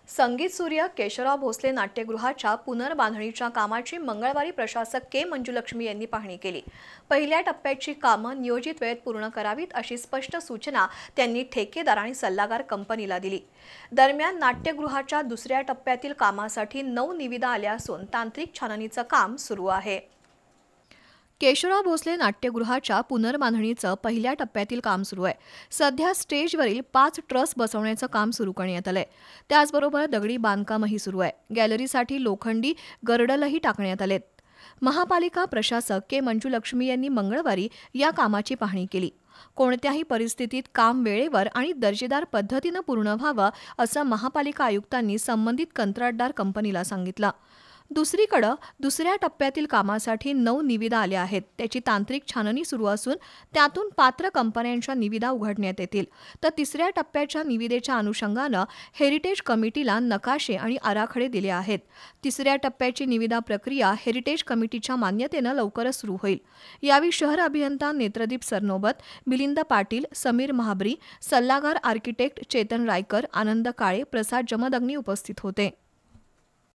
संगीत सूर्य केशवराव भोसले नाट्यगृहाच्या पुनर्बांधणीच्या कामाची मंगळवारी प्रशासक के मंजुलक्ष्मी यांनी पाहणी केली। पहिल्या टप्प्याची कामं नियोजित वेळेत पूर्ण करावीत अशी स्पष्ट सूचना त्यांनी ठेकेदार आणि सल्लागार कंपनीला दिली। दरम्यान नाट्यगृहाच्या दुसऱ्या टप्प्यातील कामासाठी 9 निविदा आल्या असून तांत्रिक छाननीचं काम सुरू आहे। केशवराव भोसले नाट्यगृहाच्या पुनर्बांधणीचं पहिल्या टप्प्यातील काम सुरू आहे। सध्या स्टेजवरील 5 ट्रस बसवण्याचं काम सुरू करण्यात आलंय। त्याचबरोबर दगडी बांधकामही सुरू आहे। गॅलरीसाठी लोखंडी गर्डरही टाकण्यात आलेत। महापालिका प्रशासक के मंजुलक्ष्मी यांनी मंगळवारी या कामाची पाहणी केली। कोणत्याही परिस्थितीत काम वेळेवर आणि दर्जेदार पद्धतीनं पूर्ण व्हावं असं महापालिका आयुक्तांनी संबंधित कंत्राटदार कंपनीला सांगितलं। दुसरीकडे दुसऱ्या टप्प्यातील कामासाठी 9 निविदा आल्या आहेत। त्याची तांत्रिक छाननी सुरू असून त्यातून पात्र कंपन्यांच्या निविदा उघडण्यात येतील। तर तिसऱ्या टप्प्याच्या निविदेच्या अनुषंगानं हेरिटेज कमिटीला नकाशे आणि आराखडे दिले आहेत। तिसऱ्या टप्प्याची निविदा प्रक्रिया हेरिटेज कमिटीच्या मान्यतेनं लवकरच सुरू होईल। यावेळी शहर अभियंता नेत्रदीप सरनोबत, मिलिंद पाटील, समीर महाबरी, सल्लागार आर्किटेक्ट चेतन रायकर, आनंद काळे, प्रसाद जमदग्नी उपस्थित होते।